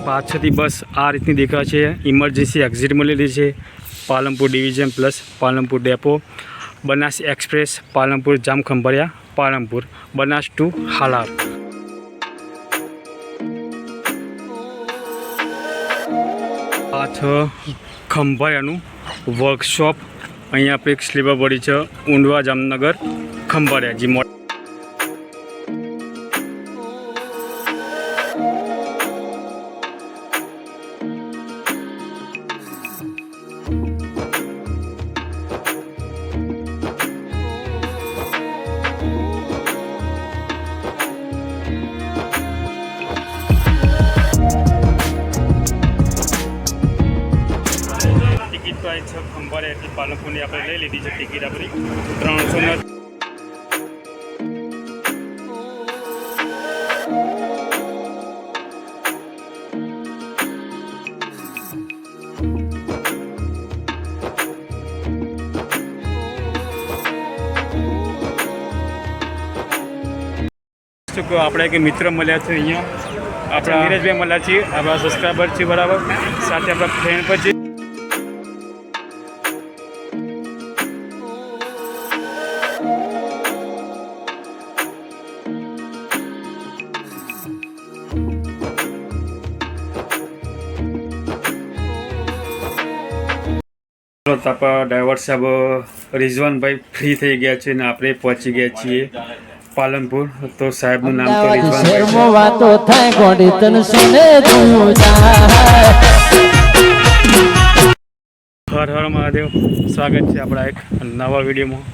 પાછળથી બસ આ રીતની દેખાય છે. ઇમરજન્સી એક્ઝિટ મળેલી છે. Palanpur division plus Palanpur depot, Banas express, Palanpur Jamkhambhaliya, Palanpur, Banas to Halar. પાછળ ખંભાળિયાનું વર્કશોપ. અહીંયા આપણે એક સ્લીપર પડી છે ઊંડવા જામનગર ખંભાળિયા. જે ટિકિટ પ્રાઇસ છે ખંભાળિયાથી પાલનપુરની આપણે લઈ લીધી છે ટિકિટ આપણી 300. આપણે એક મિત્ર મળ્યા છે અહીંયા, આપણા નીરજભાઈ મળ્યા છીએ, આપણા સબસ્ક્રાઈબર છે બરાબર, સાથે આપણા ફ્રેન્ડ પણ છે. આપણા ડ્રાઈવર સાહેબ રિઝવાનભાઈ ફ્રી થઈ ગયા છે અને આપણે પહોંચી ગયા છીએ પાલનપુર. તો સાહેબનું નામ તો હર હર મહાદેવ. સ્વાગત છે આપણા એક નવા વિડીયોમાં.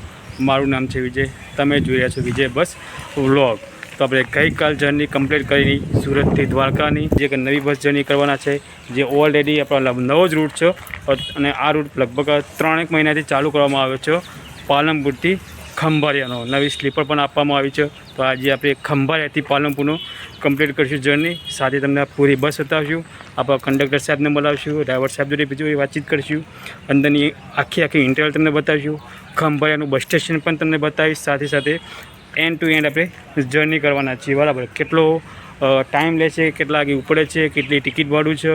મારું નામ છે વિજય, તમે જોઈ રહ્યા છો વિજય બસ વ્લોગ. તો આપણે ગઈકાલ જર્ની કમ્પ્લીટ કરી સુરતથી દ્વારકાની જે એક નવી બસ જર્ની કરવાના છે, જે ઓલરેડી આપણા નવો જ રૂટ છે અને આ રૂટ લગભગ 3 મહિનાથી ચાલુ કરવામાં આવ્યો છે. પાલનપુરથી ખંભાળિયાનો નવી સ્લીપર પણ આપવામાં આવી છે. તો આજે આપણે ખંભાળિયાથી પાલનપુરનો કમ્પ્લીટ કરીશું જર્ની. સાથે તમને પૂરી બસ બતાવીશું, આપણા કંડક્ટર સાહેબને બોલાવીશું, ડ્રાઈવર સાહેબ જોડે બીજું વાતચીત કરીશું, અંદરની આખી ઇન્ટેરિયર તમને બતાવીશું, ખંભાળિયાનું બસ સ્ટેશન પણ તમને બતાવીશ. સાથે સાથે એન્ડ ટુ એન્ડ આપણે જર્ની કરવાના છીએ બરાબર. કેટલો ટાઈમ લે છે, કેટલા વાગે ઉપડે છે, કેટલી ટિકિટ ભાડું છે,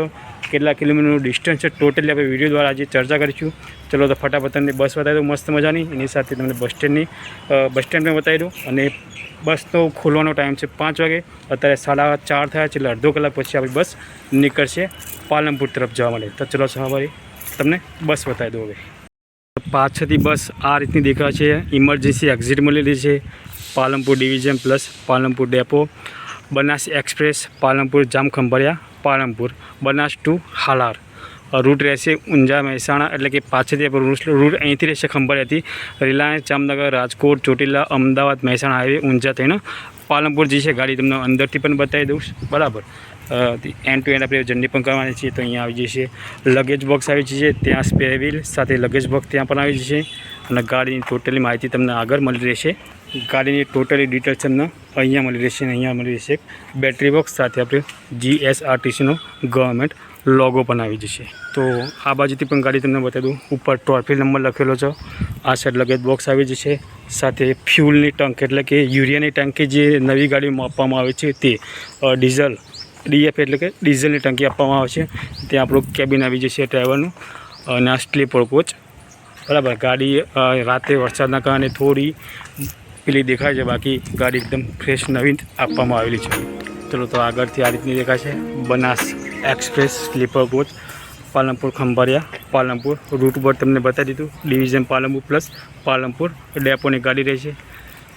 કેટલા કિલોમીટરનું ડિસ્ટન્સ છે, ટોટલી આપણે વિડીયો દ્વારા આજે ચર્ચા કરીશું. ચલો તો ફટાફટ તમને બસ બતાવી દઉં મસ્ત મજાની. એની સાથે તમને બસ સ્ટેન્ડ પણ બતાવી દઉં. અને બસનો ખોલવાનો ટાઈમ છે 5 વાગે. અત્યારે 4:30 થયા છે, એટલે અડધો કલાક પછી આપણી બસ નીકળશે પાલનપુર તરફ જવા માટે. તો ચલો સવારે તમને બસ બતાવી દઉં. હવે પાછળથી બસ આ રીતની દેખાય છે. ઇમરજન્સી એક્ઝિટ મળેલી છે. Palanpur division plus Palanpur depot, Banas express, Palanpur Jamkhambhaliya, Palanpur, Banas to Halar. Route રહેશે ઊંઝા મહેસાણા, એટલે કે પાછળથી રૂટ અહીંથી રહેશે ખંભાળિયાથી રિલાયન્સ જામનગર, રાજકોટ, ચોટીલા, અમદાવાદ, મહેસાણા હાઈવે ઊંઝા થઈને પાલનપુર જે છે ગાડી તમને અંદરથી પણ બતાવી દઉં બરાબર. એન્ડ ટુ એન્ડ આપણે જર્ની પણ કરવાની છીએ. તો અહીંયા આવી જશે લગેજ બોક્સ આવી જશે, ત્યાં સ્પેર વ્હીલ સાથે લગેજ બોક્સ ત્યાં પણ આવી જશે. અને ગાડીની ટોટલી માહિતી તમને આગળ મળી રહેશે. ગાડીની ટોટલી ડિટેલ્સ તમને અહીંયા મળી રહેશે. અને અહીંયા મળી રહેશે એક બેટરી બોક્સ સાથે આપણે GSRTCનો ગવર્મેન્ટ લોગો પણ આવી જશે. તો આ બાજુથી પણ ગાડી તમને બતાવી દઉં. ઉપર ટોલ નંબર લખેલો છે. આ સાઈડ લગેજ બોક્સ આવી જશે. સાથે ફ્યુલની ટંક એટલે કે યુરિયાની ટંકી જે નવી ગાડીમાં આપવામાં આવે છે તે ડીઝલ DF એટલે કે ડીઝલની ટંકી આપવામાં આવે છે. ત્યાં આપણું કેબિન આવી જશે ડ્રાઈવરનું. અને આ સ્લીપર કોચ બરાબર. ગાડી રાતે વરસાદના કારણે થોડી પેલી દેખાય છે, બાકી ગાડી એકદમ ફ્રેશ નવીન આપવામાં આવેલી છે. ચલો તો આગળથી આ રીતની દેખાય છે Banas express sleeper coach, Palanpur Khambhaliya, Palanpur route પર તમને બતાવી દીધું. ડિવિઝન પાલનપુર પ્લસ પાલનપુર ડેપોની ગાડી રહેશે.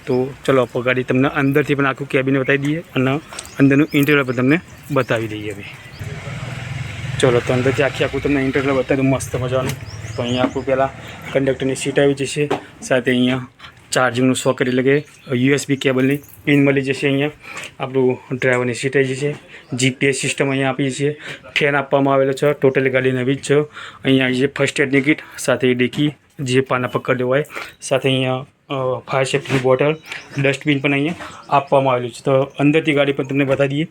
તો ચલો ગાડી તમને અંદરથી પણ આખું કેબિન બતાવી દઈએ અને અંદરનું ઇન્ટિરિયર પણ તમને બતાવી દઈએ. હવે ચલો તો અંદરથી આખું તમને ઇન્ટિરિયર બતાવી દઉં મસ્ત મજાનું. તો અહીંયા આખું પહેલાં કંડક્ટરની સીટ આવી જશે. સાથે અહીંયા ચાર્જિંગનું સોકેટ એટલે કે USB કેબલની પિન મળી જશે. અહીંયા આપણું ડ્રાઈવરની સીટ આવી જશે. GPS સિસ્ટમ અહીંયા આપીએ છીએ. ફેન આપવામાં આવેલો છે. ટોટલી ગાડી નવી જ છે. અહીંયા આવી છે ફર્સ્ટ એડની કિટ, સાથે ડીકી જે પાના પકડ્યો હોય, સાથે અહીંયા ફાયર સેફ્ટીની બોટલ, ડસ્ટબિન પણ અહીંયા આપવામાં આવેલું છે. તો અંદરથી ગાડી પણ તમને બતાવી દઈએ.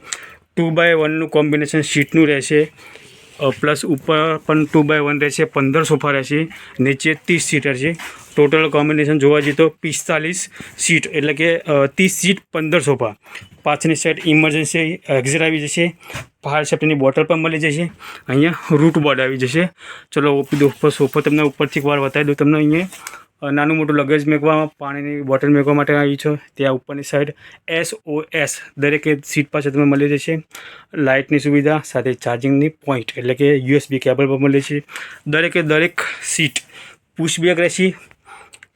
2x1નું કોમ્બિનેશન સીટનું રહેશે. પ્લસ ઉપર પણ 2x1 રહેશે. 15 સોફા રહેશે. નીચે 30 સીટર છે. ટોટલ કોમ્બિનેશન જોવા જઈએ તો 45 સીટ, એટલે કે 30 સીટ 15 સોફા. પાછળની સાઈડ ઇમરજન્સી એક્ઝિટ આવી જશે. ફાયર સેફ્ટીની બોટલ પણ મળી જશે. અહીંયા રૂટ બોર્ડ આવી જશે. ચલો ઉપર સોફા તમને ઉપરથી એકવાર બતાવી દઉં. તમને અહીંયા નાનું મોટું લગેજ મેકવા, પાણીની બોટલ મેકવા માટે આવી છે. ત્યાં ઉપરની સાઈડ SOS દરેક સીટ પાસે તમને મળી રહેશે. લાઇટની સુવિધા સાથે ચાર્જિંગની પોઈન્ટ એટલે કે USB કેબલ પણ મળી છે. દરેક સીટ પુશ બેક રહેશે,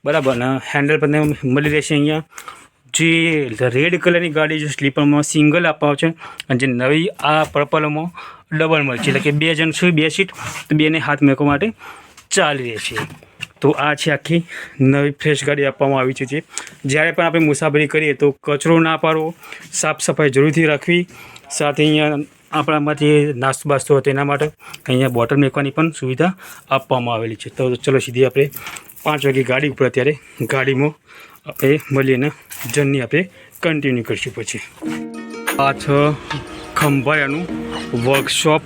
બરાબર. અને હેન્ડલ પણ મળી રહેશે. અહીંયા જે રેડ કલરની ગાડી છે સ્લીપરમાં સિંગલ આપવા છે, અને જે નવી આ પર્પલમાં ડબલ મળશે, એટલે કે 2 જણ છે, 2 સીટ, તો 2ને હાથ મેકવા માટે ચાલી રહેશે. તો આ છે આખી નવી ફ્રેશ ગાડી આપવામાં આવી છે. જ્યારે પણ આપણે મુસાફરી કરીએ તો કચરો ના પાડવો, સાફ સફાઈ જરૂરથી રાખવી. સાથે અહીંયા આપણામાં જે નાસ્તો બાસ્તો હતો એના માટે અહીંયા બોટલ મેકવાની પણ સુવિધા આપવામાં આવેલી છે. તો ચલો સીધી આપણે 5 વાગે ગાડી ઉપર અત્યારે ગાડીમાં આપણે મળીને જર્ની આપણે કન્ટિન્યુ કરીશું. પછી આ છે ખંભાળિયાનું વર્કશોપ.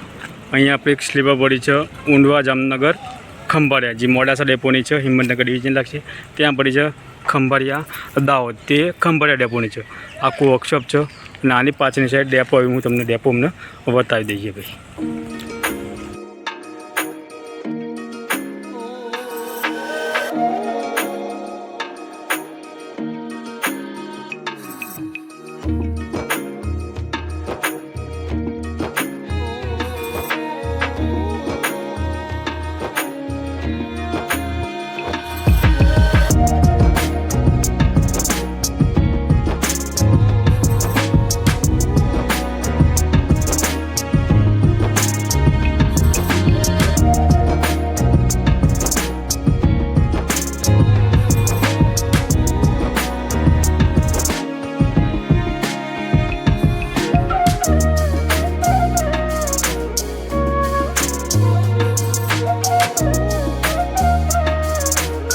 અહીંયા આપણે એક સ્લીપર પડી છે ઊંડવા જામનગર ખંભાળિયા, જે મોડાસા ડેપોની છે, હિંમતનગર ડિવિઝન લાગશે ત્યાં પડી છે. ખંભાળિયા દાહોદ તે ખંભાળિયા ડેપોની છે. આખું વર્કશોપ છે. અને આની પાછળની સાઈડ ડેપો આવી, હું તમને ડેપો અમને બતાવી દઈએ ભાઈ.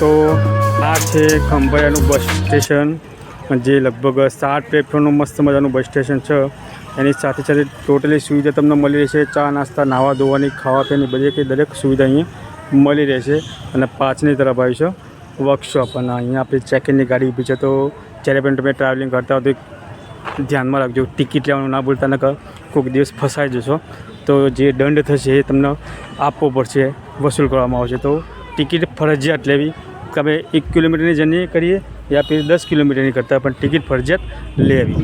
તો આ છે ખંભાળિયાનું બસ સ્ટેશન, જે લગભગ 7 પ્લેટફોર્મનું મસ્ત મજાનું બસ સ્ટેશન છે. એની સાથે સાથે ટોટલી સુવિધા તમને મળી રહેશે. ચા નાસ્તા, નાહવા ધોવાની, ખાવા પીવાની દરેક સુવિધા અહીંયા મળી રહેશે. અને પાછળની તરફ આવી છે વર્કશોપ. અને અહીંયા આપણી ચેકિનની ગાડી ઊભી છે. તો જ્યારે પણ તમે ટ્રાવેલિંગ કરતા હો તો ધ્યાનમાં રાખજો, ટિકિટ લેવાનું ના ભૂલતા, ન કોઈક દિવસ ફસાઈ જશો તો જે દંડ થશે એ તમને આપવો પડશે, વસૂલ કરવામાં આવશે. તો ટિકિટ ફરજિયાત લેવી. તમે 1 કિલોમીટરની જર્ની કરીએ યા फिर 10 કિલોમીટરની કરતાં પણ ટિકિટ ફરજિયાત લેવી.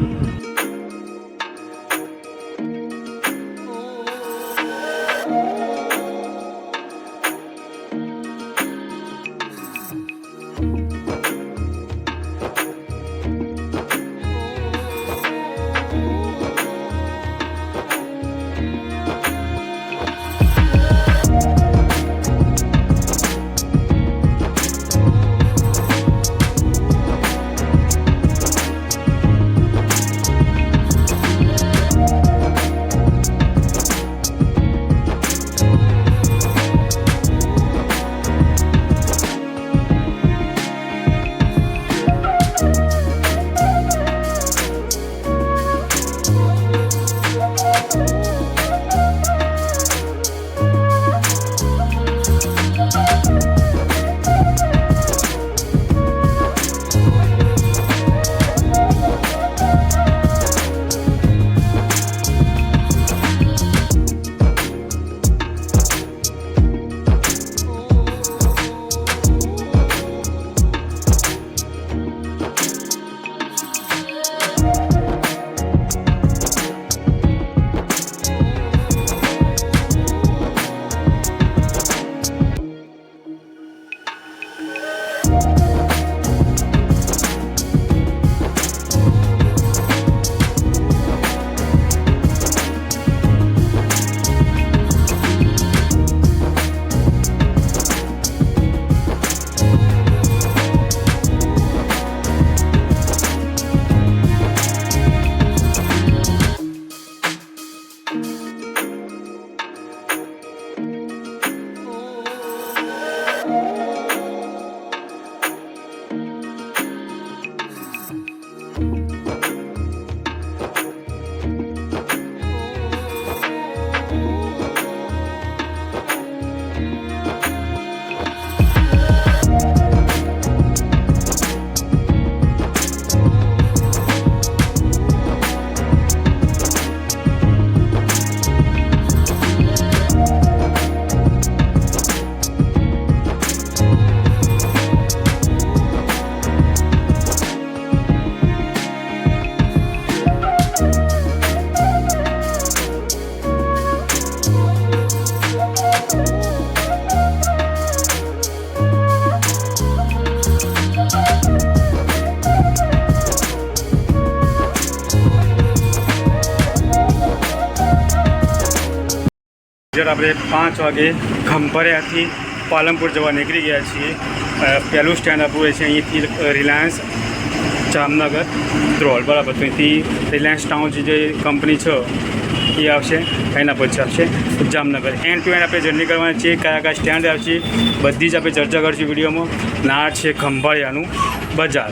આપણે 5 વાગે ખંભાળિયાથી પાલનપુર જવા નીકળી ગયા છીએ. પહેલું સ્ટેન્ડ આપણું છે અહીંથી રિલાયન્સ જામનગર ધ્રોલ, બરાબર. તો અહીંથી રિલાયન્સ ટાઉન જે કંપની છે એ આવશે, એના પછી આવશે જામનગર. એન્ડ ટુ એન્ડ આપણે જર્ની કરવાની છે. કયા કયા સ્ટેન્ડ આવશે બધી જ આપણે ચર્ચા કરીશું વિડીયોમાં. ના છે ખંભાળિયાનું બજાર.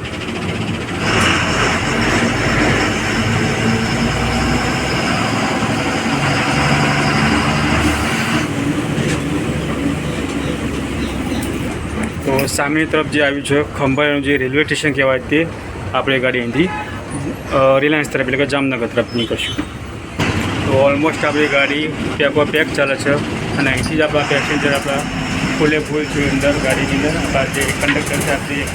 તો સામેની તરફ જે આવ્યું છે ખંભાળિયાનું જે રેલવે સ્ટેશન કહેવાય તે આપણે ગાડી અહીંથી રિલાયન્સ તરફ એટલે કે જામનગર તરફ નીકળશું. તો ઓલમોસ્ટ આપણી ગાડી પેક ચાલે છે અને અહીંથી જ આપણા પેસેન્જર આપણા ફૂલે ફૂલ છે અંદર ગાડીની અંદર. આપણા જે કંડક્ટર છે આપણી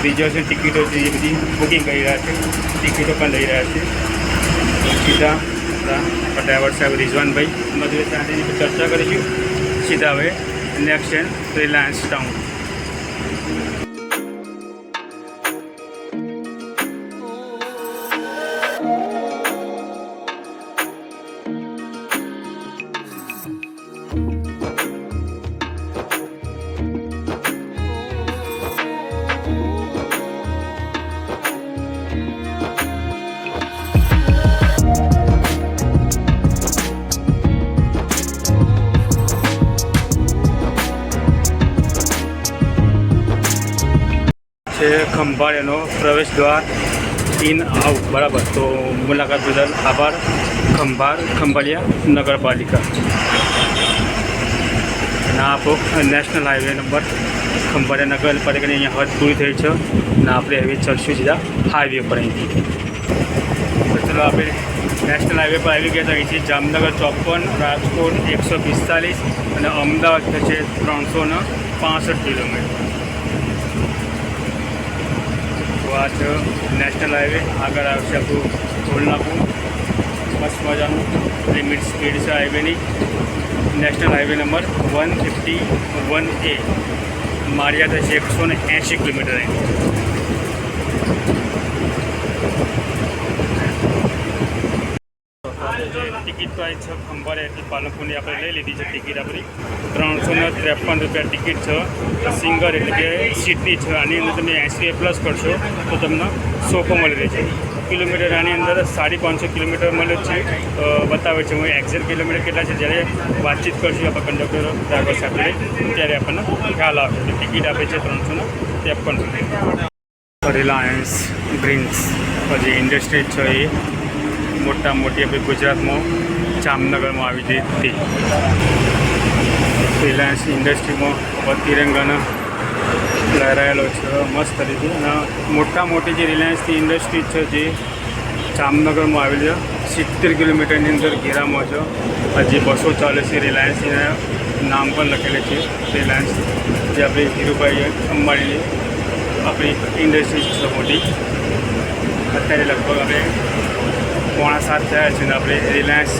રિઝર્વેશન ટિકિટો છે એ બધી બુકિંગ કરી રહ્યા છે, ટિકિટો પણ લઈ રહ્યા છે. સીધા આપણા ડ્રાઈવર સાહેબ રિઝવાનભાઈ મધુરે સાથેની ચર્ચા કરીશું. સીધા હવે નેક્સ્ટ સ્ટેન્ડ રિલાયન્સ ટાઉન. છે ખંભાળિયાનો પ્રવેશ દ્વાર ઇન આઉટ, બરાબર. તો મુલાકાત બદલ આભાર ખંભાળિયા નગરપાલિકા. ના આપો નેશનલ હાઈવે નંબર ખંભાળિયા નગરપાલિકાની અહીંયા હદ પૂરી થઈ છે ને આપણે હવે ચલશું સીધા હાઈવે પર અહીંથી. તો ચલો આપણે નેશનલ હાઈવે પર આવી ગયા હતા. અહીંથી જામનગર 54, રાજકોટ 145 અને અમદાવાદ થશે 365 કિલોમીટર. આ છે નેશનલ હાઈવે. આગળ આવશે આપણું ટોલનાકું, મસ્ત મજાનું લિમિટ સ્પીડ છે હાઈવેની. National highway number 151A. માળિયા થશે 180 કિલોમીટર. ટિકિટ પ્રાઇસ છે ખંભાળિયાથી પાલનપુરની આપણે લઈ લીધી છે ટિકિટ આપણી 353 રૂપિયા ટિકિટ છે. સિંગર એટલે કે સીટની છે. આની અંદર તમે 80 પ્લસ કરશો તો તમને સોફો મળી રહે છે. કિલોમીટર આની અંદર 550 કિલોમીટર મળે છે બતાવે છે. હું એક્ઝેક્ટ કિલોમીટર કેટલા છે જ્યારે વાતચીત કરશું આપણા કંડક્ટર ડ્રાઈવર સાથે ત્યારે આપણને ખ્યાલ આવશે. ટિકિટ આપે છે 353 રૂપિયા. રિલાયન્સ ગ્રીન્સ જે ઇન્ડસ્ટ્રી છે એ મોટા મોટી આપણી ગુજરાતમાં જામનગરમાં આવી જઈ હતી. રિલાયન્સ ઇન્ડસ્ટ્રીમાં તિરંગાનો લહેરાયેલો છે મસ્ત રીતે. અને મોટા મોટી જે રિલાયન્સની ઇન્ડસ્ટ્રી છે જે જામનગરમાં આવેલી છે 70 કિલોમીટરની અંદર ઘેરામાં છે. હજી 240 રિલાયન્સના નામ પણ લખેલું છે. રિલાયન્સ જે આપણી ધીરુભાઈ અંબાણીની આપણી ઇન્ડસ્ટ્રી છે મોટી. અત્યારે લગભગ આપણે 6:45 થયા છે અને આપણે રિલાયન્સ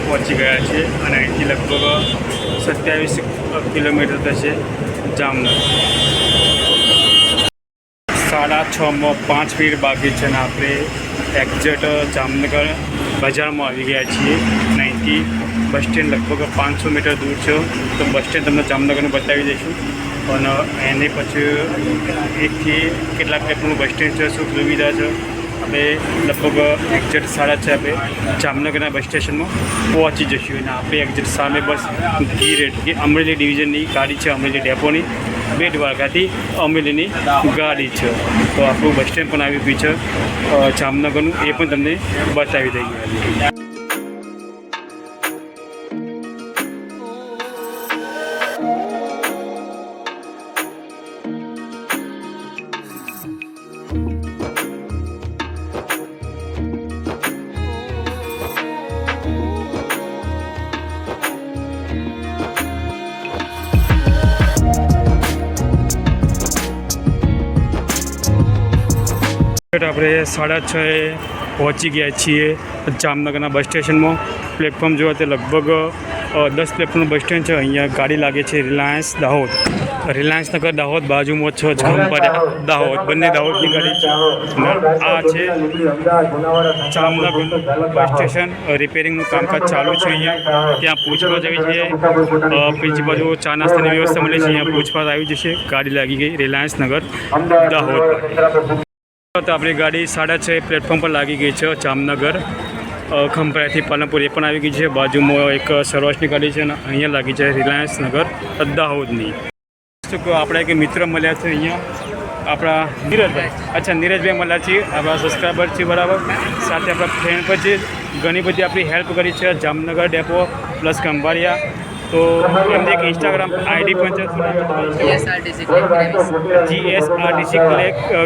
પહોંચી ગયા છીએ. અને અહીંથી લગભગ 27 કિલોમીટર થશે જામનગર. 6:30 5 મિનિટ બાકી છે અને આપણે એક્ઝેક્ટ જામનગર બજારમાં આવી ગયા છીએ. અને અહીંથી બસ સ્ટેન્ડ લગભગ 500 મીટર દૂર છે. તો બસ સ્ટેન્ડ તમને જામનગરનું બતાવી દઈશું. અને એની પછી એકથી કેટલાક ટાઈપનું બસ સ્ટેન્ડ છે, શું સુવિધા છે. આપણે લગભગ એક્ઝેક્ટ 6:30 આપણે જામનગરના બસ સ્ટેશનમાં પહોંચી જઈશું. અને આપણે એક્ઝેક્ટ સામે બસ ગીર એટલે કે અમરેલી ડિવિઝનની ગાડી છે, અમરેલી ડેપોની. બેટ દ્વારકાથી અમરેલીની ગાડી છે. તો આપણું બસ સ્ટેન્ડ પણ આવી ગયું છે જામનગરનું, એ પણ તમને બતાવી દઈએ. આપણે 6:30 પહોંચી ગયા છીએ જામનગરના બસ સ્ટેશનમાં. પ્લેટફોર્મ જોવા તે લગભગ 10 પ્લેટફોર્મનું બસ સ્ટેન્ડ છે. અહીંયા ગાડી લાગે છે રિલાયન્સ દાહોદ, રિલાયન્સ નગર દાહોદ બાજુમાં છે ખંભાળિયા દાહોદ, બંને દાહોદની ગાડી છે. આ છે જામનગર બસ સ્ટેશન. રિપેરિંગનું કામકાજ ચાલુ છે. અહીંયા ત્યાં પૂછપરછ આવી છે. બીજી બાજુ ચા નાસ્તાની વ્યવસ્થા મળે છે. અહીંયા પૂછપરછ આવી જશે. ગાડી લાગી ગઈ રિલાયન્સ નગર દાહોદ. તો આપણી ગાડી 6:30 પ્લેટફોર્મ પર લાગી ગઈ છે જામનગર ખંભાળિયાથી પાલનપુર એ પણ આવી ગઈ છે. બાજુમાં એક સર્વાસની ગાડી છે અને અહીંયા લાગી છે રિલાયન્સ નગર દાહોદની. શું કહો, આપણા એક મિત્ર મળ્યા છે અહીંયા, આપણા નીરજભાઈ. અચ્છા, નીરજભાઈ મળ્યા છીએ, આપણા સબસ્ક્રાઈબર છે બરાબર. સાથે આપણા ફ્રેન્ડ પર છે, ઘણી બધી આપણી હેલ્પ કરી છે જામનગર ડેપો પ્લસ ખંભાળિયા. તો એમને એક ઇન્સ્ટાગ્રામ આઈડી પણ છે, GSRTC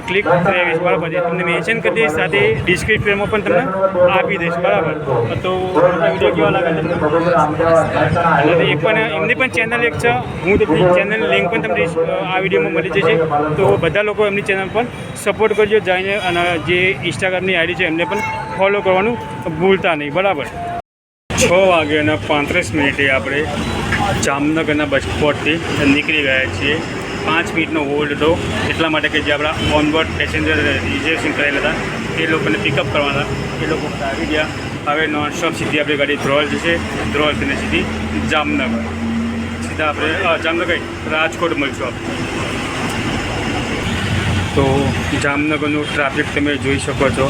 ક્લિક 23 બરાબર. તમને મેન્શન કરી દઈશ, સાથે ડિસ્ક્રિપ્શનમાં પણ તમને આપી દઈશ બરાબર. તો વિડીયો કેવા લાગે તમને? એ પણ એમની પણ ચેનલ એક છે, હું તેમની ચેનલની લિંક પણ તમને આ વિડીયોમાં મળી જશે. તો બધા લોકો એમની ચેનલ પર સપોર્ટ કરજો જઈને, અને જે ઇન્સ્ટાગ્રામની આઈડી છે એમને પણ ફોલો કરવાનું ભૂલતા નહીં બરાબર. 6:35 આપણે જામનગરના બસ સ્પોટથી નીકળી ગયા છીએ. 5 મિનિટનો હોલ્ડ હતો એટલા માટે કે જે આપણા ઓનબોર્ડ પેસેન્જર રિઝર્વેશન કરેલા હતા એ લોકોને પિકઅપ કરવાના, એ લોકો આવી ગયા. હવે નોનસ્ટોપ સીધી આપણી ગાડી ધ્રોલ જશે, ધ્રોલથી સીધી જામનગર, સીધા આપણે જામનગર રાજકોટ મળશું આપણે. તો જામનગરનું ટ્રાફિક તમે જોઈ શકો છો.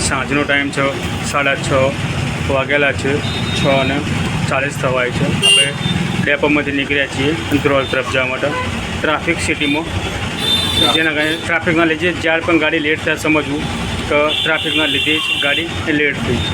સાંજનો ટાઈમ છે, 6:30 વાગેલા છે, 6:40 થવાય છે. આપણે ડેપોમાંથી નીકળ્યા છીએ ધ્રોલ તરફ જવા માટે. ટ્રાફિક સિટીમાં જેના કારણે ટ્રાફિકના લીધે જ્યારે પણ ગાડી લેટ થાય સમજવું કે ટ્રાફિકના લીધે જ ગાડી લેટ થઈ છે.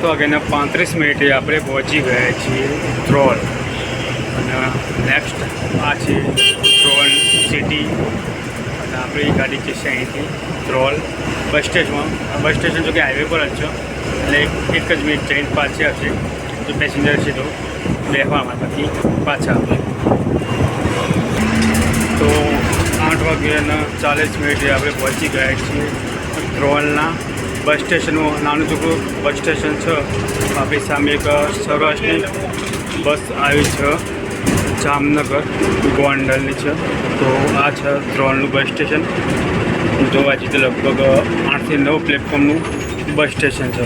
વાગ્યાના 35 આપણે પહોંચી ગયા છીએ ધ્રોલ. અને નેક્સ્ટ આ છે ધ્રોલ સિટી, અને આપણી ગાડી છે અહીંથી Dhrol bus station. Bus station જો કે હાઈવે પર જ છે, એટલે એક જ મિનિટ ટ્રેન પાછી આવશે. જો પેસેન્જર છે તો બેસવામાં પછી પાછા આવે. તો 8:40 આપણે પહોંચી ગયા છીએ ધ્રોલના બસ સ્ટેશનનું. નાનું ચોખ્ખું બસ સ્ટેશન છે. આપણી સામે એક સૌરાષ્ટ્રની બસ આવી છે, જામનગર ગોંડલની છે. તો આ છે ધ્રોલનું બસ સ્ટેશન. જોવા જઈએ તો લગભગ 8 થી 9 પ્લેટફોર્મનું બસ સ્ટેશન છે.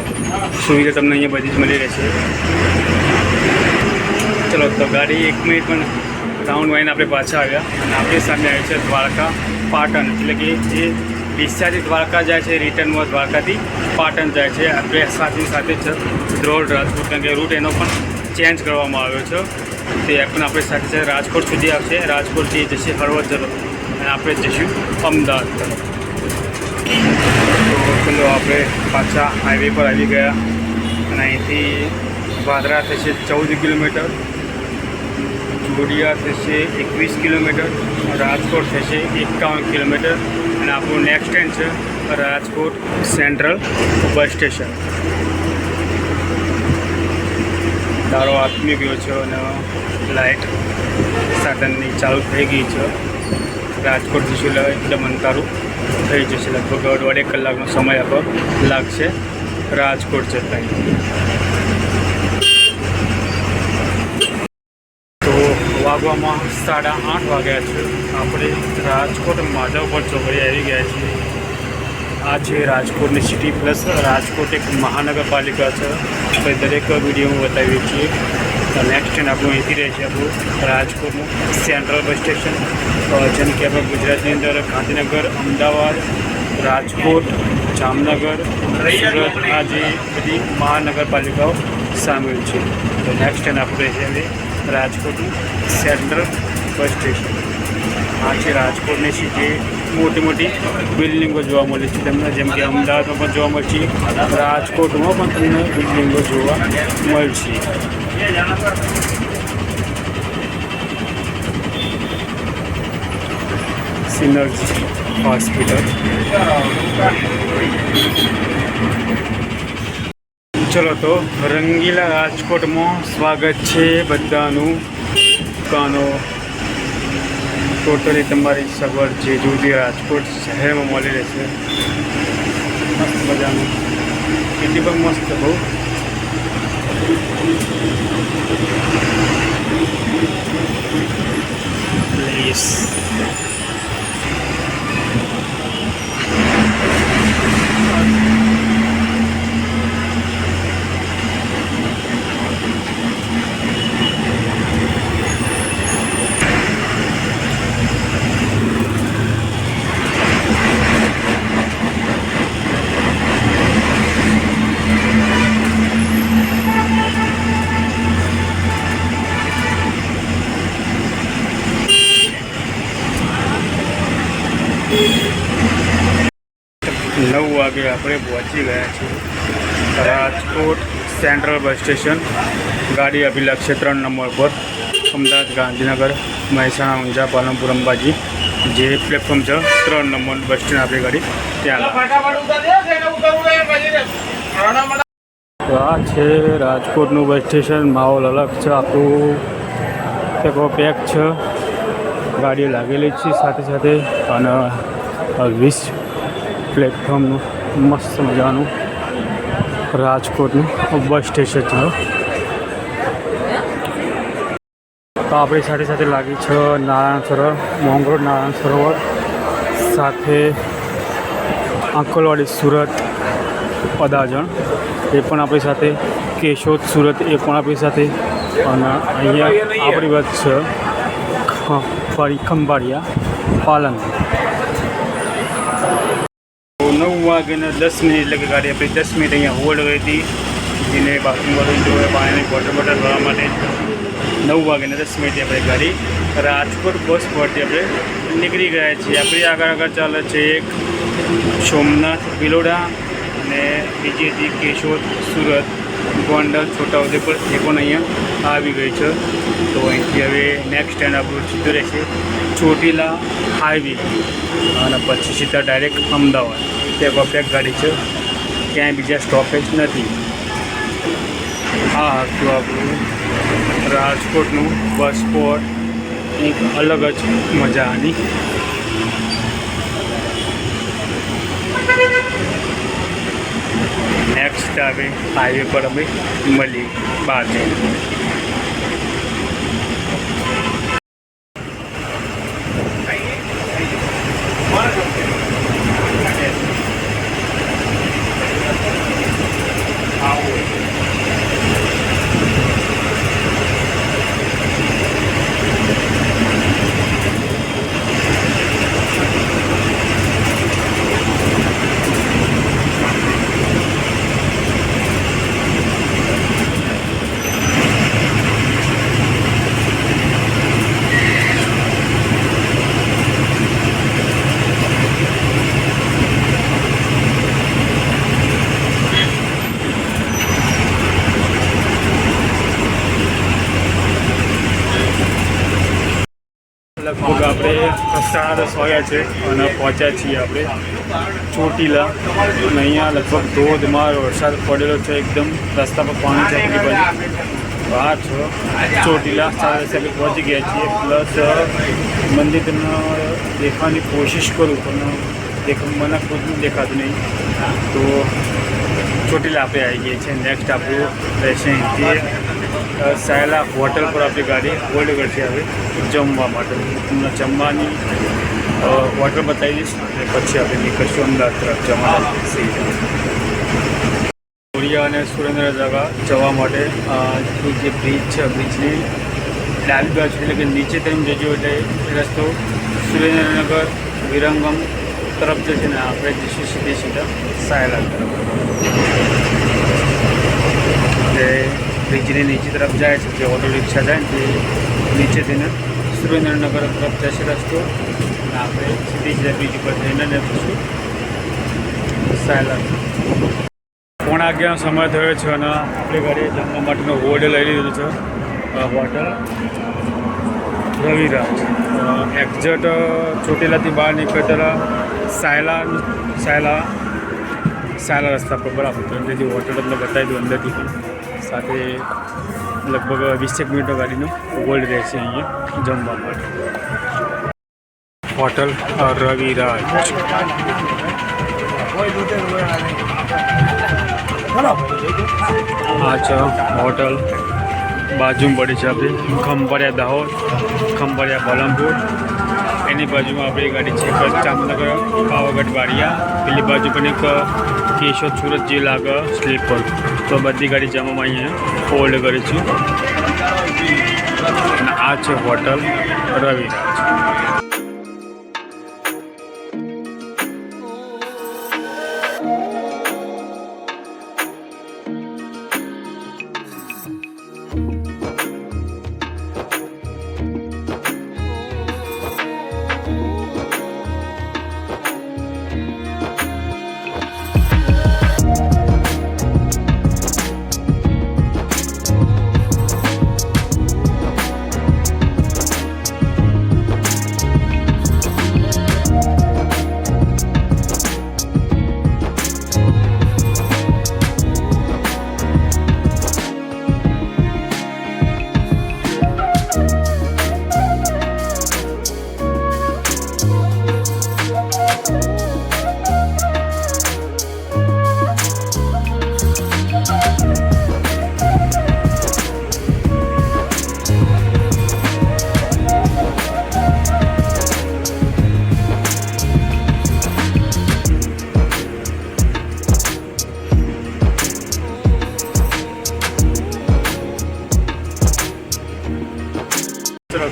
સુવિધા તમને અહીંયા બધી જ મળી રહેશે. ચલો, તો ગાડી 1 મિનિટ પણ રાઉન્ડ વાઈને આપણે પાછા આવ્યા, અને આપણી સામે આવી છે દ્વારકા પાટણ. એટલે કે જે ડીસાથી દ્વારકા જાય છે, રિટર્નમાં દ્વારકાથી પાટણ જાય છે. આપણે સાથે જ ધ્રોલ રાજકોટ, કારણ કે રૂટ એનો પણ ચેન્જ કરવામાં આવ્યો છે. તે પણ આપણે સાથે રાજકોટ સુધી આવશે. રાજકોટથી જશે હળવદ તરફ, અને આપણે જઈશું અમદાવાદ તરફ. તો ચલો, આપણે પાછા હાઈવે પર આવી ગયા, અને અહીંથી વાદરા થશે 14 કિલોમીટર, જોડિયા થશે 21 કિલોમીટર, રાજકોટ થશે 51 કિલોમીટર, અને આપણું નેક્સ્ટ ટ્રેન છે રાજકોટ સેન્ટ્રલ બસ સ્ટેશન. તારો આત્મી ગયો છે અને લાઇટ સાધનની ચાલુ થઈ ગઈ છે. રાજકોટ જશું એટલે એકદમ અંધારું થઈ જશે. લગભગ 1.5 કલાકનો સમય આપણો લાગશે રાજકોટ જતા. તો વાગવામાં 8:30 વાગ્યા છે. આપણે રાજકોટ માધવપુર ચોકડી આવી ગયા છીએ. આ છે રાજકોટની સિટી પ્લસ રાજકોટ એક મહાનગરપાલિકા છે. આપણે દરેક વિડીયોમાં બતાવીએ છીએ. નેક્સ્ટ સ્ટેન્ડ આપણું અહીંથી રહે છે આપણું રાજકોટનું સેન્ટ્રલ બસ સ્ટેશન, જેમ કે આપણે ગુજરાતની અંદર ગાંધીનગર, અમદાવાદ, રાજકોટ, જામનગર, સુરત આ જે બધી મહાનગરપાલિકાઓ સામેલ છે. તો નેક્સ્ટ સ્ટેન્ડ આપણું રહે છે હવે રાજકોટનું સેન્ટ્રલ બસ સ્ટેશન. આ છે રાજકોટની સિટી. મોટી મોટી બિલ્ડિંગો જોવા મળે છે તમને, જેમ કે અમદાવાદમાં પણ જોવા મળશે, રાજકોટમાં પણ તમને બિલ્ડિંગો જોવા મળશે. Synergy hospital. ચલો તો રંગીલા રાજકોટમાં સ્વાગત છે બધાનું. દુકાનો ટોટલી તમારી સગવડ જે જોતી રાજકોટ શહેરમાં મળી રહેશે. મસ્ત મજાનું સિટી પણ મસ્ત બહુ. પ્લીઝ વાગે આપણે પહોંચી ગયા છીએ રાજકોટ સેન્ટ્રલ બસ સ્ટેશન. ગાડી અભી લાગશે 3 નંબર પર. અમદાવાદ, ગાંધીનગર, મહેસાણા, ઊંઝા, પાલનપુર, અંબાજી જે પ્લેટફોર્મ છે 3 નંબર બસ સ્ટેન્ડ આપણી ગાડી ત્યાં. તો આ છે રાજકોટનું બસ સ્ટેશન. માહોલ અલગ છે, આખું પેક છે, ગાડીઓ લાગેલી છે સાથે સાથે. અને 20 પ્લેટફોર્મનું મસ્ત મજાનું રાજકોટનું બસ સ્ટેશન છે. તો આપણી સાથે સાથે લાગી છે નારાયણ સરોવર, મોંગરોળ નારાયણ સરોવર, સાથે આંકલવાડી સુરત, અદાજણ એ પણ આપણી સાથે, કેશોદ સુરત એ પણ આપણી સાથે. અને અહીંયા આપણી વચ્ચે ફરી ખંભાળિયા પાલનપુર. 9 વાગ્યાના 10 મિનિટ એટલે કે ગાડી આપણી 10 મિનિટ અહીંયા હોલ્ડ રહી હતી. જેને બાથરૂમ જોવે પાણીની બોટલ ભરવા માટે 9 વાગ્યાના 10 મિનિટે આપણે ગાડી રાજકોટ બસ પરથી આપણે નીકળી ગયા છીએ. આપણી આગળ ચાલે છે એક સોમનાથ, ભિલોડા અને બીજી હતી કેશોદ, સુરત, ગોંડલ, છોટાઉદેપુર એ પણ અહીંયા આવી ગઈ છે. તો અહીંથી હવે નેક્સ્ટ સ્ટેન્ડ આપણું સીધું રહેશે ચોટીલા હાઈવે અને પછી સીધા ડાયરેક્ટ અમદાવાદ. તે પરફેક્ટ ગાડી છે, ક્યાંય બીજા સ્ટોપેજ નથી. આ હતું આપણું રાજકોટનું બસ સ્પોટ. એક અલગ જ મજા આની. નેક્સ્ટ આવે હાઈવે પર અમે મળીએ બહાર જઈને. લગભગ આપણે 10:30 વાગ્યા છે અને પહોંચ્યા છીએ આપણે ચોટીલા. અને અહીંયા લગભગ ધોધમાર વરસાદ પડેલો છે, એકદમ રસ્તા પર પાણી છે આપણી બાજુ. આ છે ચોટીલા. 10:30 પહોંચી ગયા છીએ. પ્લસ મંદિર તમને દેખવાની કોશિશ કરું પણ મને ખુદનું દેખાતું નહીં. તો ચોટીલા આપણે આવી ગઈ છે. નેક્સ્ટ આપણું રહેશે અહીંથી સાયલા હોટલ પર આપણી ગાડી હોલ્ડ કરશે હવે જમવા માટે. તમને જમવાની હોટલ બતાવી દઈશ અને પછી આપણે નીકળશું અમદાવાદ તરફ જમવા. અને સુરેન્દ્રનગર જવા માટે જે બ્રિજ છે, બ્રિજની ડાબી બાજુ એટલે કે નીચે તમે જજો એટલે એ રસ્તો સુરેન્દ્રનગર વિરંગમ તરફ જશે ને આપણે જઈશું સીધા સાયલા તરફ. જે બ્રિજની નીચે તરફ જાય છે, જે ઓટો રિક્ષા જાય ને તે નીચે થઈને સુરેન્દ્રનગર તરફ જશે રસ્તો અને આપણે સીધી બ્રિજ ઉપર જઈને જઈશું સાયલા. 11:30 સમય થયો છે અને આપણી ગાડીએ જમવા માટેનો બોર્ડ લઈ લીધું છે, હોટલ રવિરાજ. એક્ઝેક્ટ ચોટીલાથી બહાર નીકળતા સાયલા રસ્તા પર બરાબર. તો અંદરથી હોટલ તમને બતાવી દઉં, અંદરથી પણ સાથે લગભગ 20 મિનિટનો ગાડીનો હોલ્ડ રહેશે અહીંયા જમવા માટે. હોટલ રવિરાજ. આ છે હોટલ, બાજુમાં પડે છે આપણી ખંભાળિયા દાહોદ, ખંભાળિયા પાલનપુર. એની બાજુમાં આપણી ગાડી છે જામનગર પાવાગઢ વાડિયા. પેલી બાજુ પણ એક કેશોદ સુરત જે લાગે સ્લીપર. તો બધી ગાડી જવામાં અહીંયા હોલ્ડ કરી છે. અને આ છે હોટલ રવિરાજ.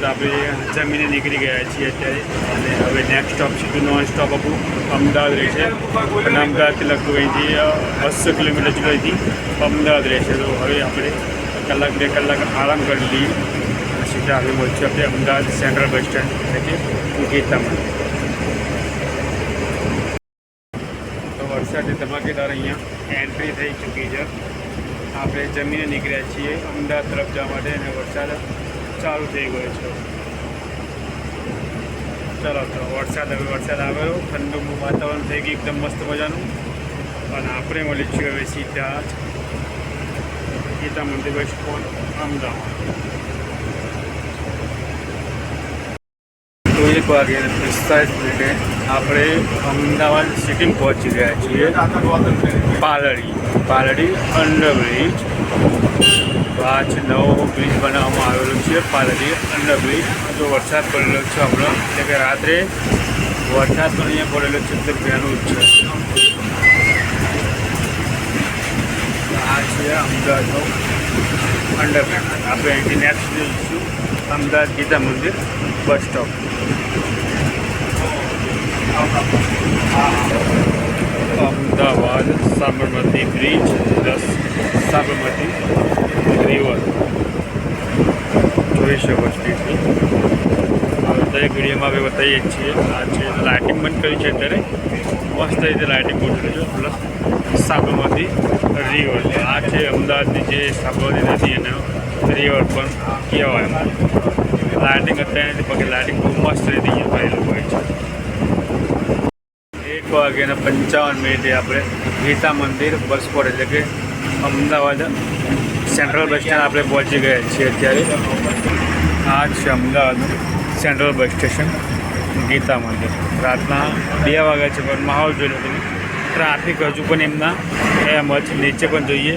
આપણે જમીને નીકળી ગયા છીએ અત્યારે અને હવે નેક્સ્ટ સ્ટોપ સીધું નોન સ્ટોપ આપણું અમદાવાદ રહેશે. અને અમદાવાદથી લગભગ અહીંથી 200 કિલોમીટર જેટલું અહીંથી અમદાવાદ રહેશે. તો હવે આપણે 1-2 કલાક આરામ કરી લઈએ અને સીધા હવે પહોંચ્યું આપણે અમદાવાદ સેન્ટ્રલ બસ સ્ટેન્ડ એટલે કે ગીતામાં. તો વરસાદની ધમાકેદાર અહીંયા એન્ટ્રી થઈ ચૂકી છે. આપણે જમીને નીકળ્યા છીએ અમદાવાદ તરફ જવા માટે અને વરસાદ ચાલુ થઈ ગયો છે. ચાલો તો વરસાદ આવ્યો, ઠંડુ વાતાવરણ થઈ ગયું એકદમ મસ્ત મજાનું. અને આપણે મળી છીએ હવે સીધા ગીતા મંદિર બસ સ્ટોપ અમદાવાદ. તો 1:45 આપણે અમદાવાદ સિટીમાં પહોંચી ગયા છીએ. પાલડી અંડરબ્રિજ. આ છે નવો બ્રિજ બનાવવામાં આવેલો છે, પાલડી અંડરબ્રિજ. જો વરસાદ પડેલો છે હમણાં, એટલે કે રાત્રે વરસાદ પણ અહીંયા પડેલો છે, તો ત્યાંનું જ છે. આ છે અમદાવાદનો અંડરબ્રિજ. આપણે અહીંથી નેક્સ્ટ જઈશું અમદાવાદ ગીતા મંદિર bus stop. Ahmedabad Sabarmati bridge, Sabarmati river જોઈ શકો છો. દરેક વિડીયોમાં આપણે બતાવીએ છીએ. આ છે લાઇટિંગ બંધ કરી છે અત્યારે, મસ્ત રીતે લાઇટિંગ બંધ કરી છે. Plus Sabarmati river. આ છે અમદાવાદની જે સાબરમતી નદી અને રિવર પણ કહેવાય. લાઇટિંગ અત્યારે પગે લાઇટિંગ બહુ મસ્ત રીતે અહીંયા કરેલું હોય છે. 1:55 આપણે ગીતા મંદિર બસ સ્પોટ એટલે કે અમદાવાદ સેન્ટ્રલ બસ સ્ટેન્ડ આપણે પહોંચી ગયા છીએ અત્યારે. આ છે અમદાવાદનું સેન્ટ્રલ બસ સ્ટેશન ગીતા મંદિર. રાતના 2 વાગ્યા છે પણ માહોલ જોઈ લો તમે. ટ્રાફિક હજુ પણ એમના એમ જ નીચે પણ જોઈએ.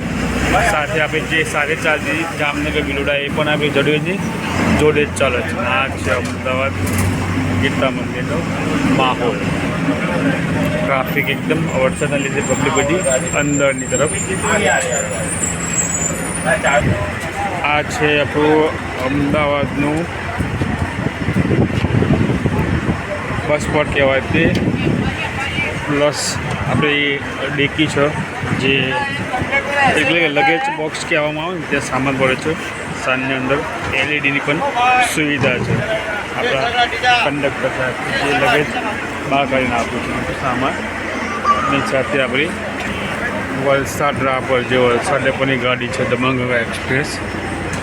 સાથે આપણે જે સાથે ચાલતી જામનગર બિલોડા એ પણ આપણે જોડે જ ચાલે છે. આ છે અમદાવાદ ગીતા મંદિરનો માહોલ. ટ્રાફિક એકદમ વરસાદના લીધે પબ્લિક બધી અંદરની તરફ. આ છે આપણું અમદાવાદનું બસ સ્પોટ કહેવાય તે, પ્લસ આપણી ડેકી છે જે એટલે કે લગેજ બોક્સ કહેવામાં આવે ને ત્યાં સામાન પડે છે. સાંજની અંદર એલઈડીની પણ સુવિધા છે. આપણા કંડક્ટર સાહેબ જે લગેજ બહાર કાઢીને આપ્યું છે સામાનની સાથે આપણી વલસાડ રાપર જે વલસાડ ડેપોની ગાડી છે દમણ ગંગા એક્સપ્રેસ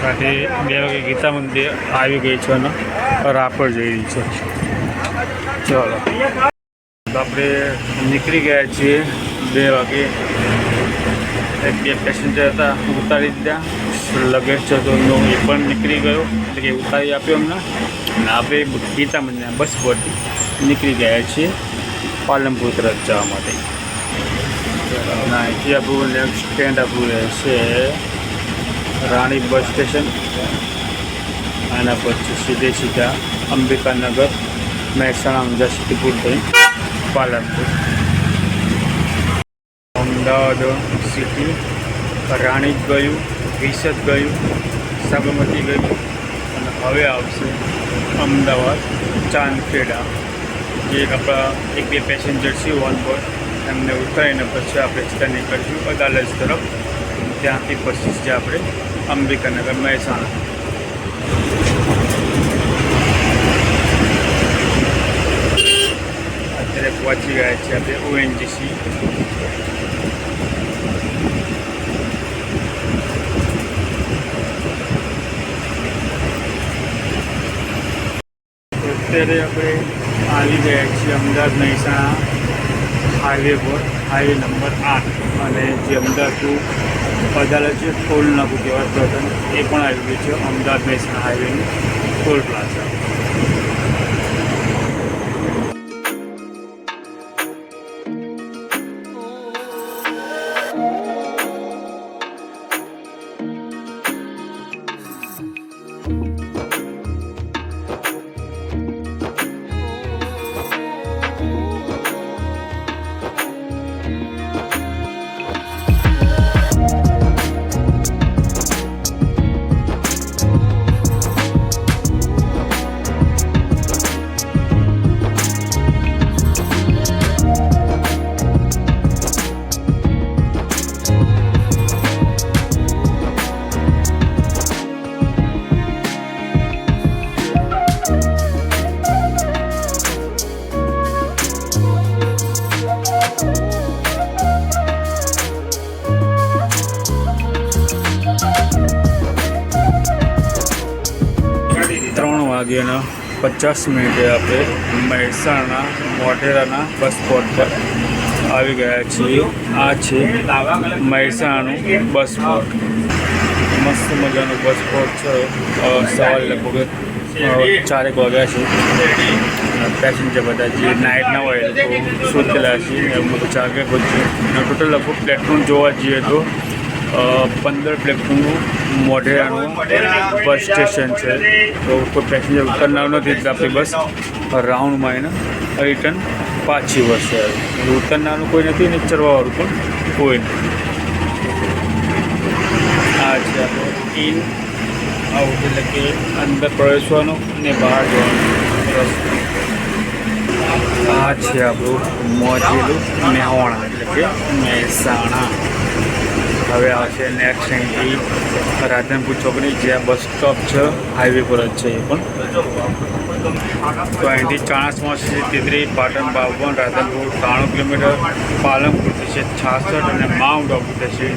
સાથે 2 વાગે ગીતા મંદિર આવી ગઈ છે અને રાપર જઈ રહી છે. ચલો આપણે નીકળી ગયા છીએ 2 વાગે. 1-2 પેસેન્જર હતા, ઉતારી દીધા. લગેજ છે તો એ પણ નીકળી ગયો, એટલે કે ઉતારી આપ્યો અમને. અને આપણે ગીતા મંદિરના બસ પરથી નીકળી ગયા છીએ પાલનપુર તરફ જવા માટે. અહીંથી આપણું નેક્સ્ટ સ્ટેન્ડ આપણું રહેશે રાણી બસ સ્ટેશન. આના પછી સીધા અંબિકાનગર, મહેસાણા, ઊંઝા, સિદ્ધપુર થઈ પાલનપુર. અમદાવાદ સિટી રાણી ગયું, વિસદ ગયું, સાબરમતી ગયું અને હવે આવશે અમદાવાદ ચાંદખેડા. જે આપણા 1-2 પેસેન્જર છે ઓન બોર્ડ, એમને ઉતારીને પછી આપણે સીધા નીકળીશું અદાલત તરફ. ત્યાંથી પછી જ આપણે અંબિકાનગર, મહેસાણા. અત્યારે પહોંચી ગયા છીએ આપણે ઓએનજીસી. અત્યારે આપણે આવી ગયા છીએ અમદાવાદ મહેસાણા હાઈવે પર, હાઈવે નંબર 8. અને જે અમદાવાદ ટુ અદાલત છે ટોલ નાકું કહેવાતું હતું એ પણ આવી ગયું છે. અમદાવાદ મહેસાણા હાઈવેની ટોલ પ્લાઝા. વાગ્યાના 50 મિનિટે આપણે મહેસાણા મોઢેરાના બસ સ્પોટ પર આવી ગયા છીએ. આ છે મહેસાણાનું બસ સ્પોટ. મસ્ત મજાનું બસ સ્પોટ છે. સવારે લગભગ 4 વાગ્યા છે. પેસેન્જર બધા જે નાઇટના હોય એ લોકો શોધેલા છે. એવું બધું 4 વાગે પહોંચ્યું. ટોટલ લગભગ પ્લેટફોર્મ જોવા જઈએ તો 15 પ્લેટફોર્મનું મોઢેરાનું બસ સ્ટેશન છે. તો કોઈ પેસેન્જર ઉતરનાર નથી એટલે આપણી બસ રાઉન્ડમાં એને રિટર્ન પાછી વળશે. ઉતરનારનું કોઈ નથી ને ચડવાવાળું પણ કોઈ નથી. આ છે આપણો ઇન આઉટ, એટલે કે અંદર પ્રવેશવાનું ને બહાર જવાનું રસ્તો. આ છે આપણું મોજેલું મહેસાણા, એટલે કે મહેસાણા. હવે આવશે નેક્સ્ટ અહીંથી રાધનપુર ચોકડી, જ્યાં બસ સ્ટોપ છે હાઈવે પર જ છે એ પણ. તો અહીંથી ચાણસ્મા છે 33, પાટણ 52, રાધનપુર 93 કિલોમીટર, પાલનપુર થશે 66 અને માઉન્ટ આબુ થશે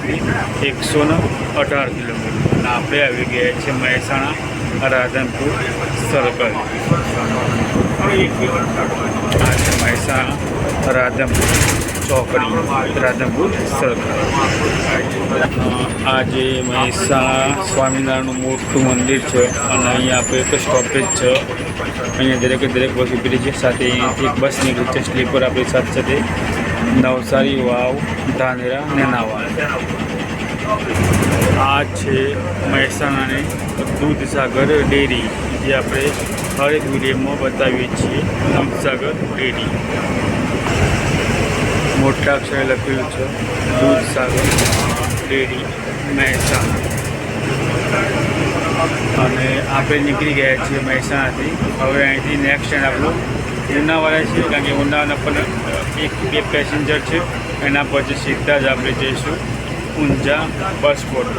118 કિલોમીટર. અને આપણે આવી ગયા છીએ મહેસાણા રાધનપુર સર્કલ. આ છે મહેસાણા રાધનપુર ચોકડી, રાધનપુર સર્કલ. આ જે મહેસાણા સ્વામિનારાયણનું મોટું મંદિર છે અને અહીંયા આપણે એક સ્ટોપેજ છે. અહીંયા દરેક બસ ઉભી છે. સાથે અહીંયાથી એક બસ નીકળી છે સ્લીપર આપણી સાથે સાથે નવસારી, વાવ, ધાનેરા, નેનાવા. આ છે મહેસાણાની દૂધસાગર ડેરી, જે આપણે હરેક વિડીયોમાં બતાવીએ છીએ. દૂધસાગર ડેરી મોટા અક્ષરે લખેલું છે દૂધસાગર ડેરી મહેસાણા. અને આપણે નીકળી ગયા છીએ મહેસાણાથી. હવે અહીંથી નેક્સ્ટ સ્ટેન્ડ આપણું ઉનાવાડા છે, કારણ કે ઉનાવાડા પર 1-2 પેસેન્જર છે. એના પછી સીધા જ આપણે જઈશું ઊંઝા બસ સ્પોટ.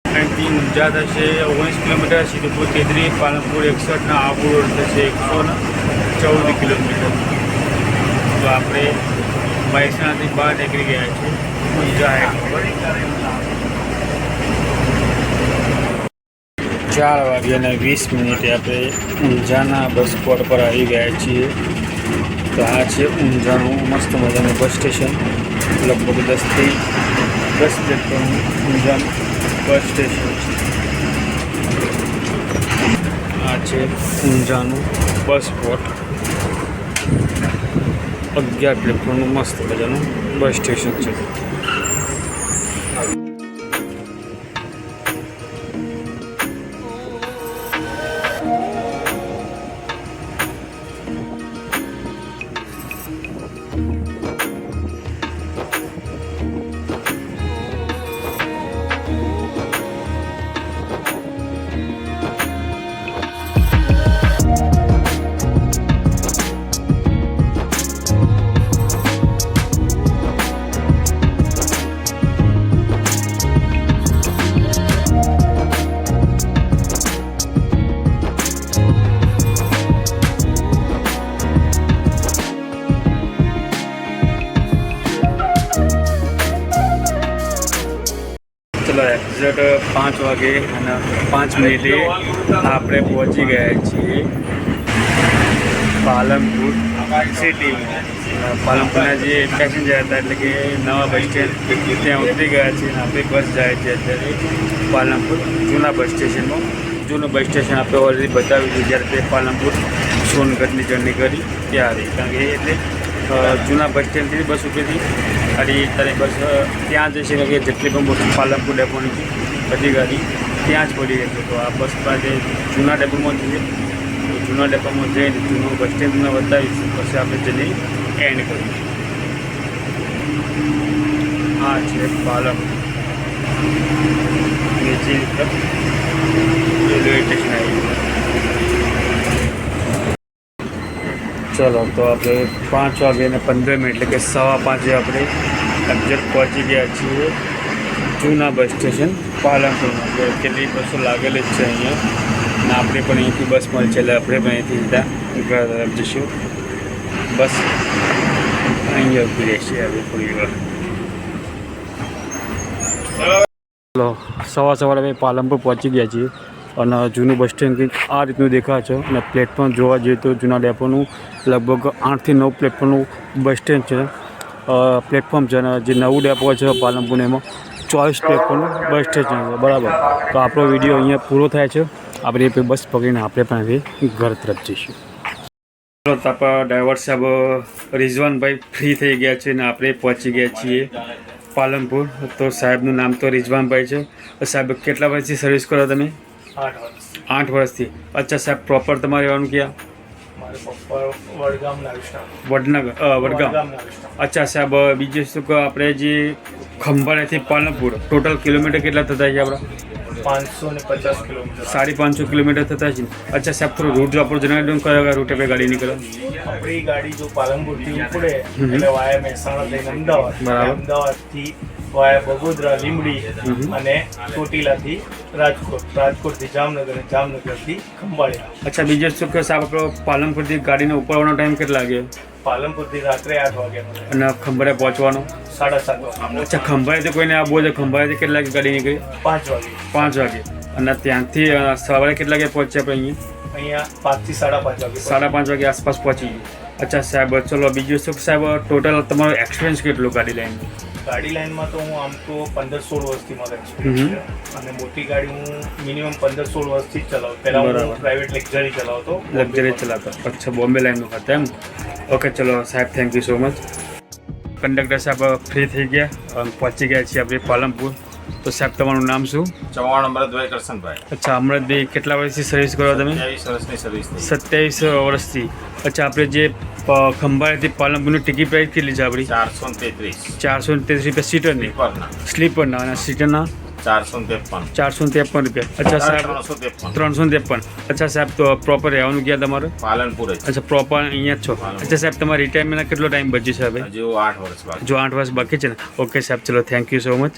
અહીંથી ઊંઝા થશે 19 કિલોમીટર, સિદ્ધપુર 33, પાલનપુર 61 ને આબુ રોડ થશે 114 કિલોમીટર. તો આપણે મહેસાણાથી બહાર નીકળી ગયા છીએ ઊંઝા હાઈટ પર. 4:20 આપણે ઊંઝાના બસ સ્પોટ પર આવી ગયા છીએ. તો આ છે ઊંઝાનું મસ્ત મજાનું બસ સ્ટેશન. લગભગ 10 પ્લેટફોર્મ ઊંઝાનું બસ સ્ટેશન છે. આ છે ઊંઝાનું બસ સ્પોટ. 11 પ્લેટફોર્મનું મસ્ત મજાનું બસ સ્ટેશન છે. ચલો એક્ઝેક્ટ 5 વાગે અને 5 મિનિટે આપણે પહોંચી ગયા છીએ પાલનપુર સિટી. પાલનપુરના જે પેસેન્જર હતા, એટલે કે નવા બસ સ્ટેન્ડ, ત્યાં ઉતરી ગયા છીએ. આપણી બસ જાય છે અત્યારે પાલનપુર જૂના બસ સ્ટેશનમાં. જૂનું બસ સ્ટેશન આપણે ઓલરેડી બતાવ્યું હતું જ્યારે તે પાલનપુર સોનગઢની જર્ની કરી ત્યારે. કારણ કે એટલે જૂના બસ સ્ટેન્ડથી બસ ઉતરી અને તારી બસ ત્યાં જશે, કે જેટલી પણ બસ પાલનપુર ડેપોની છે બધી ગાડી ત્યાં જ પડી રહેશે. તો આ બસ પાસે જૂના ડેપોમાં જઈએ. તો જૂના ડેપોમાં જઈને જૂનું બસ સ્ટેન્ડને બતાવીશ, પછી આપણે જઈને એન્ડ કરીશું. આ છે પાલનપુર નીચેની તરફ રેલવે સ્ટેશન આવી. ચલો તો આપણે 5:15 એટલે કે 5:15 આપણે એક્ઝેક્ટ પહોંચી ગયા છીએ જૂના બસ સ્ટેશન પાલનપુરમાં. કેટલી બસો લાગેલી જ છે અહીંયા, અને આપણે પણ અહીંથી બસ મળશે એટલે આપણે પણ અહીંથી સીધા ઘર તરફ જઈશું. બસ અહીંયા ઉભી રહેશે હવે થોડી વાર. ચલો સવારે અમે પાલનપુર પહોંચી ગયા છીએ. અને જૂનું બસ સ્ટેન્ડ કંઈક આ રીતનું દેખાય છે. અને પ્લેટફોર્મ જોવા જઈએ તો જૂના ડેપોનું લગભગ 8 થી 9 પ્લેટફોર્મનું બસ સ્ટેન્ડ છે, પ્લેટફોર્મ છે. અને જે નવું ડેપો છે પાલનપુર, એમાં 24 પ્લેટફોર્મનું બસ સ્ટેશન છે. બરાબર. તો આપણો વિડીયો અહીંયા પૂરો થાય છે. આપણે બસ પકડીને આપણે પણ હવે ઘર તરફ જઈશું. ચલો તો આપણા ડ્રાઈવર સાહેબ રિઝવાનભાઈ ફ્રી થઈ ગયા છે અને આપણે પહોંચી ગયા છીએ પાલનપુર. તો સાહેબનું નામ તો રિઝવાનભાઈ છે. સાહેબ કેટલા વર્ષથી સર્વિસ કરો તમે? 8 વર્ષથી. અચ્છા સાહેબ, પ્રોપર તમારે રહેવાનું ક્યાં? વડગામ. અચ્છા સાહેબ, બીજું શું કહો, આપણે જે ખંભાળિયાથી પાલનપુર ટોટલ કિલોમીટર કેટલા થતા છે આપણા? 550 કિલોમીટર. 550 કિલોમીટર થતા છે. અચ્છા સાહેબ, થોડું રૂટ આપણો જણાવી દો, કયા રૂટે આપણે ગાડી નીકળે? આપણી ગાડી જો પાલનપુરથી ઉપડે એટલે વાયા મહેસાણા થઈને અમદાવાદ, બરાબર. અમદાવાદથી વાયા બગોદરા, લીંબડી અને ચોટીલાથી રાજકોટ, રાજકોટથી જામનગર અને જામનગરથી ખંભાળિયા. અચ્છા, બીજું શું કહો સાહેબ, આપણો પાલનપુરથી ગાડીને ઉપડવાનો ટાઈમ કેટલા લાગે? પાલનપુરથી રાત્રે 8 વાગ્યાનો અને ખંભાળિયા પહોંચવાનો 7:30 વાગે. અચ્છા, ખંભાળિયાથી કોઈને આ બોલે ખંભાળિયાથી કેટલા વાગે ગાડી નીકળી? 5 વાગે. 5 વાગે. અને ત્યાંથી સવારે કેટલા વાગે પહોંચ્યા આપણે અહીંયા? 5 થી 5:30 વાગે. 5:30 વાગે આસપાસ પહોંચી ગઈ. અચ્છા સાહેબ, ચલો બીજું શું સાહેબ, ટોટલ તમારો એક્સપિરિયન્સ કેટલો ગાડી લાઈનનો? ગાડી લાઈનમાં તો હું આમ તો 15-16 વર્ષથી મારો એક્સપિરિયન્સ છે. અને મોટી ગાડી હું મિનિમમ 15-16 વર્ષથી જ ચલાવું. પહેલાં હું પ્રાઇવેટ લક્ઝરી ચલાવતો. લક્ઝરી ચલાવતા. અચ્છા, બોમ્બે લાઈનનું હતા એમ? ઓકે, ચલો સાહેબ, thank you so much. Conductor સાહેબ ફ્રી થઈ ગયા, પહોંચી ગયા છીએ આપણે પાલનપુર. તો સાહેબ તમારું નામ શું? ચૌહાણ અમૃતભાઈ કરશનભાઈ. અચ્છા, અમૃતભાઈ કેટલા વર્ષથી સર્વિસ કરો તમે? 27 વર્ષની સર્વિસ થઈ. 27 વર્ષથી. અચ્છા, આપણે જે ખંભાળીથી પાલનપુરની ટિકિટ પ્રાઇસ કેટલી છે આપણી? 433. 433 રૂપિયા સીટરની. સ્લીપરના સ્લીપરના અને સીટરના 453. 453 રૂપિયા. અચ્છા સાહેબ, 353. 353. અચ્છા સાહેબ, તો પ્રોપર રહેવાનું ક્યાં તમારે? પાલનપુર જ. અચ્છા, પ્રોપર અહીંયા જ છો. અચ્છા સાહેબ, તમારા રિટાયરમેન્ટના કેટલો ટાઈમ બચી છે હવે? હજુ 8 વર્ષ બાકી. જો 8 વર્ષ બાકી છે ને? ઓકે સાહેબ, ચલો થેન્ક યુ સો મચ.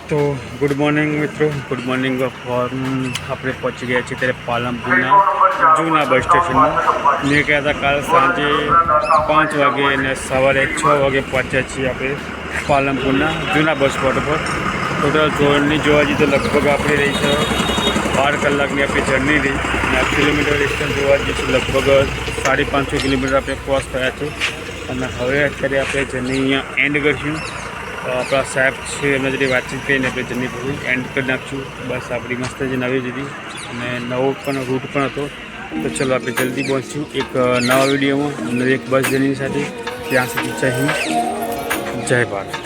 તો ગુડ મોર્નિંગ મિત્રો, ગુડ મોર્નિંગ. આપણે પહોંચી ગયા છીએ ત્યારે પાલનપુરના જૂના બસ સ્ટેશનમાં. નીકળ્યા હતા કાલ સાંજે 5 વાગે અને સવારે 6 વાગે પહોંચ્યા છીએ આપણે પાલનપુરના જૂના બસ સ્પોટ પર. ટોટલ જોડની જોવા જઈએ તો લગભગ આપણી રહી છે 12 કલાકની આપણી જર્ની રહી અને કિલોમીટર ડિસ્ટન્સ જોવા જઈએ તો લગભગ 550 કિલોમીટર આપણે ક્રોસ થયા છે. અને હવે અત્યારે આપણે જર્ની અહીંયા એન્ડ કરીશું. આપણા સાહેબ છે એમના જોડે વાતચીત કરીને આપણે જર્ની પૂરી એન્ડ કરી નાખશું. બસ આપણી મસ્ત જે નવી હતી અને નવો પણ રૂટ પણ હતો. તો ચલો આપણે જલ્દી પહોંચીશું એક નવા વિડીયોમાં અને એક બસ જર્ની સાથે. ત્યાં સુધી જય હિન્દ, જય ભારત.